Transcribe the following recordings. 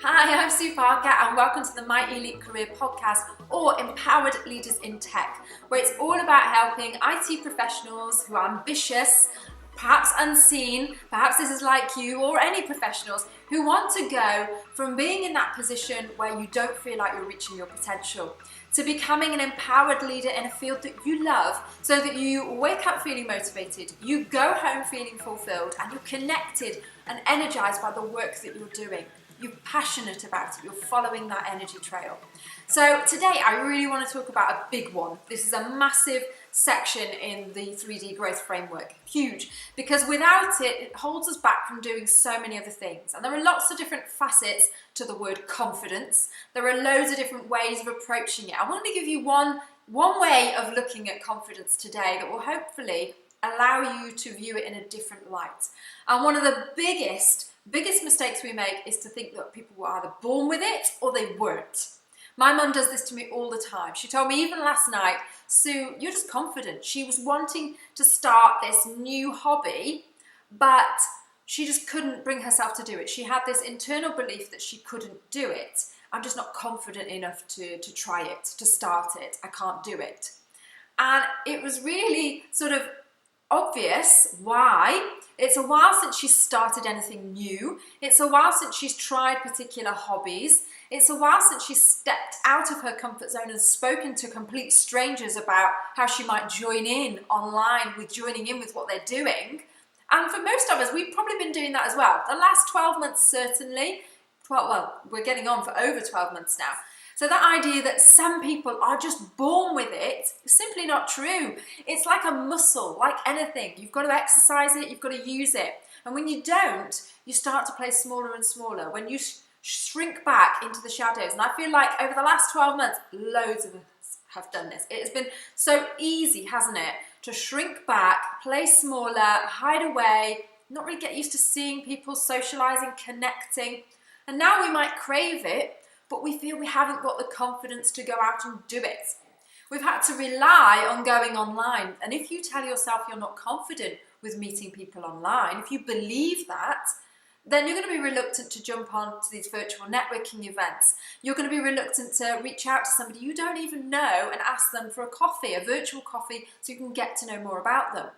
Hi, I'm Sue Parker and welcome to the My Elite Career Podcast, or Empowered Leaders in Tech, where it's all about helping IT professionals who are ambitious, perhaps unseen, perhaps this is like you, or any professionals who want to go from being in that position where you don't feel like you're reaching your potential to becoming an empowered leader in a field that you love, so that you wake up feeling motivated, you go home feeling fulfilled, and you're connected and energized by the work that you're doing. You're passionate about it, you're following that energy trail. So today I really want to talk about a big one. This is a massive section in the 3D growth framework, huge, because without it, it holds us back from doing so many other things. And there are lots of different facets to the word confidence. There are loads of different ways of approaching it. I want to give you one way of looking at confidence today that will hopefully allow you to view it in a different light. And one of the biggest mistakes we make is to think that people were either born with it or they weren't. My mum does this to me all the time. She told me even last night, Sue, you're just confident. She was wanting to start this new hobby, but she just couldn't bring herself to do it. She had this internal belief that she couldn't do it. I'm just not confident enough to try it, to start it. I can't do it. And it was really sort of obvious why. It's a while since she's started anything new. It's a while since she's tried particular hobbies. It's a while since she's stepped out of her comfort zone and spoken to complete strangers about how she might join in online with joining in with what they're doing. And for most of us, we've probably been doing that as well. The last 12 months, certainly. Well, we're getting on for over 12 months now. So that idea that some people are just born with it is simply not true. It's like a muscle, like anything. You've got to exercise it, you've got to use it. And when you don't, you start to play smaller and smaller. When you shrink back into the shadows. And I feel like over the last 12 months, loads of us have done this. It has been so easy, hasn't it, to shrink back, play smaller, hide away, not really get used to seeing people, socializing, connecting. And now we might crave it, but we feel we haven't got the confidence to go out and do it. We've had to rely on going online. And if you tell yourself you're not confident with meeting people online, if you believe that, then you're going to be reluctant to jump on to these virtual networking events. You're going to be reluctant to reach out to somebody you don't even know and ask them for a coffee, a virtual coffee, so you can get to know more about them.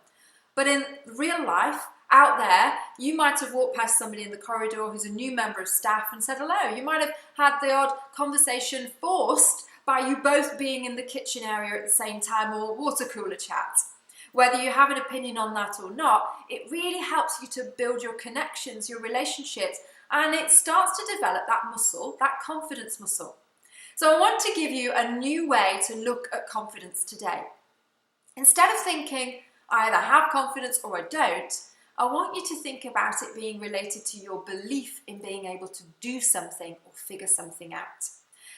But in real life, out there, you might have walked past somebody in the corridor who's a new member of staff and said hello. You might have had the odd conversation forced by you both being in the kitchen area at the same time, or water cooler chat. Whether you have an opinion on that or not, it really helps you to build your connections, your relationships, and it starts to develop that muscle, that confidence muscle. So I want to give you a new way to look at confidence today. Instead of thinking, I either have confidence or I don't, I want you to think about it being related to your belief in being able to do something or figure something out.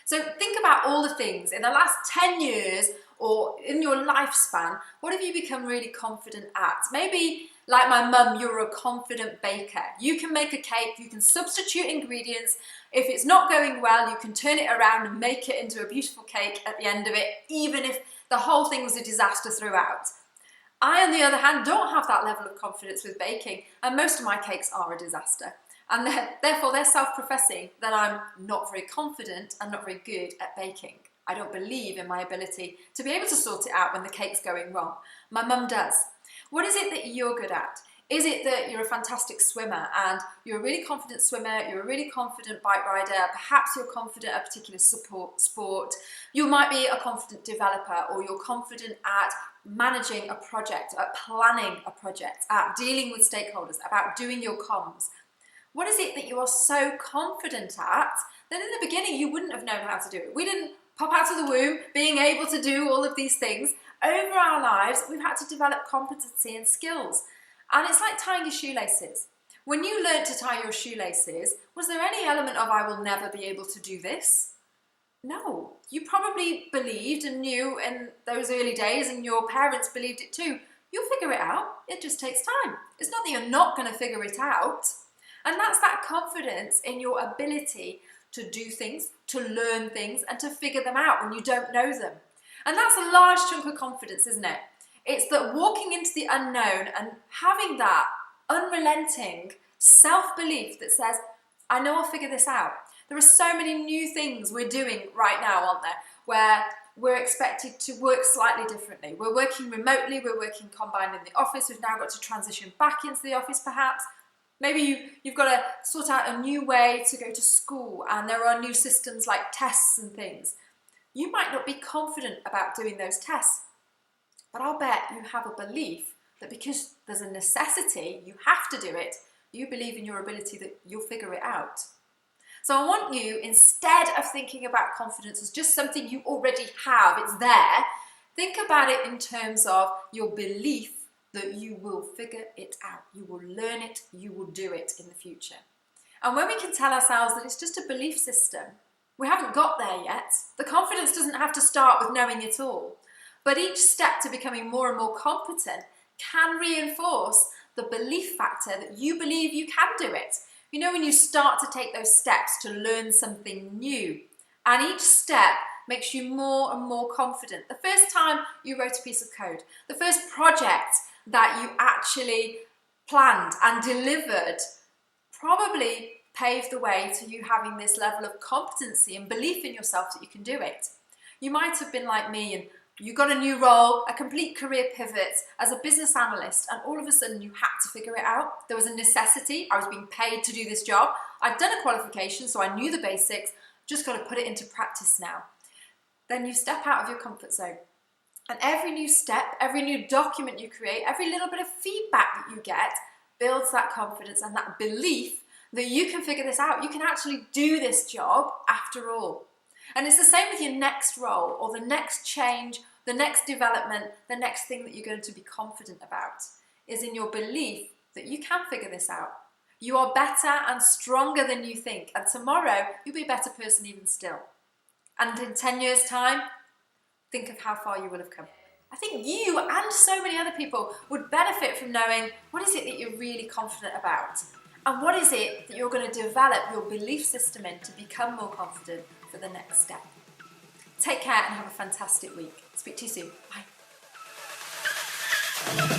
So think about all the things in the last 10 years or in your lifespan, what have you become really confident at? Maybe, like my mum, you're a confident baker. You can make a cake, you can substitute ingredients. If it's not going well, you can turn it around and make it into a beautiful cake at the end of it, even if the whole thing was a disaster throughout. I, on the other hand, don't have that level of confidence with baking, and most of my cakes are a disaster. And therefore, they're self-professing that I'm not very confident and not very good at baking. I don't believe in my ability to be able to sort it out when the cake's going wrong. My mum does. What is it that you're good at? Is it that you're a fantastic swimmer and you're a really confident swimmer, you're a really confident bike rider, perhaps you're confident at a particular sport, you might be a confident developer, or you're confident at managing a project, at planning a project, at dealing with stakeholders, about doing your comms. What is it that you are so confident at that in the beginning you wouldn't have known how to do it? We didn't pop out of the womb being able to do all of these things. Over our lives, we've had to develop competency and skills. And it's like tying your shoelaces. When you learned to tie your shoelaces, was there any element of I will never be able to do this? No. You probably believed and knew in those early days, and your parents believed it too. You'll figure it out. It just takes time. It's not that you're not going to figure it out. And that's that confidence in your ability to do things, to learn things, and to figure them out when you don't know them. And that's a large chunk of confidence, isn't it? It's that walking into the unknown and having that unrelenting self-belief that says, I know I'll figure this out. There are so many new things we're doing right now, aren't there, where we're expected to work slightly differently. We're working remotely, we're working combined in the office, we've now got to transition back into the office perhaps. Maybe you've got to sort out a new way to go to school, and there are new systems like tests and things. You might not be confident about doing those tests, but I'll bet you have a belief that because there's a necessity, you have to do it, you believe in your ability that you'll figure it out. So I want you, instead of thinking about confidence as just something you already have, it's there, think about it in terms of your belief that you will figure it out, you will learn it, you will do it in the future. And when we can tell ourselves that it's just a belief system, we haven't got there yet. The confidence doesn't have to start with knowing it all. But each step to becoming more and more competent can reinforce the belief factor that you believe you can do it. You know, when you start to take those steps to learn something new, and each step makes you more and more confident. The first time you wrote a piece of code, the first project that you actually planned and delivered probably paved the way to you having this level of competency and belief in yourself that you can do it. You might have been like me and you got a new role, a complete career pivot as a business analyst, and all of a sudden you had to figure it out. There was a necessity. I was being paid to do this job. I'd done a qualification, so I knew the basics, just got to put it into practice now. Then you step out of your comfort zone. And every new step, every new document you create, every little bit of feedback that you get builds that confidence and that belief that you can figure this out. You can actually do this job after all. And it's the same with your next role or the next change, the next development, the next thing that you're going to be confident about is in your belief that you can figure this out. You are better and stronger than you think. And tomorrow, you'll be a better person even still. And in 10 years' time, think of how far you will have come. I think you and so many other people would benefit from knowing what is it that you're really confident about and what is it that you're going to develop your belief system in to become more confident for the next step. Take care and have a fantastic week. Speak to you soon. Bye.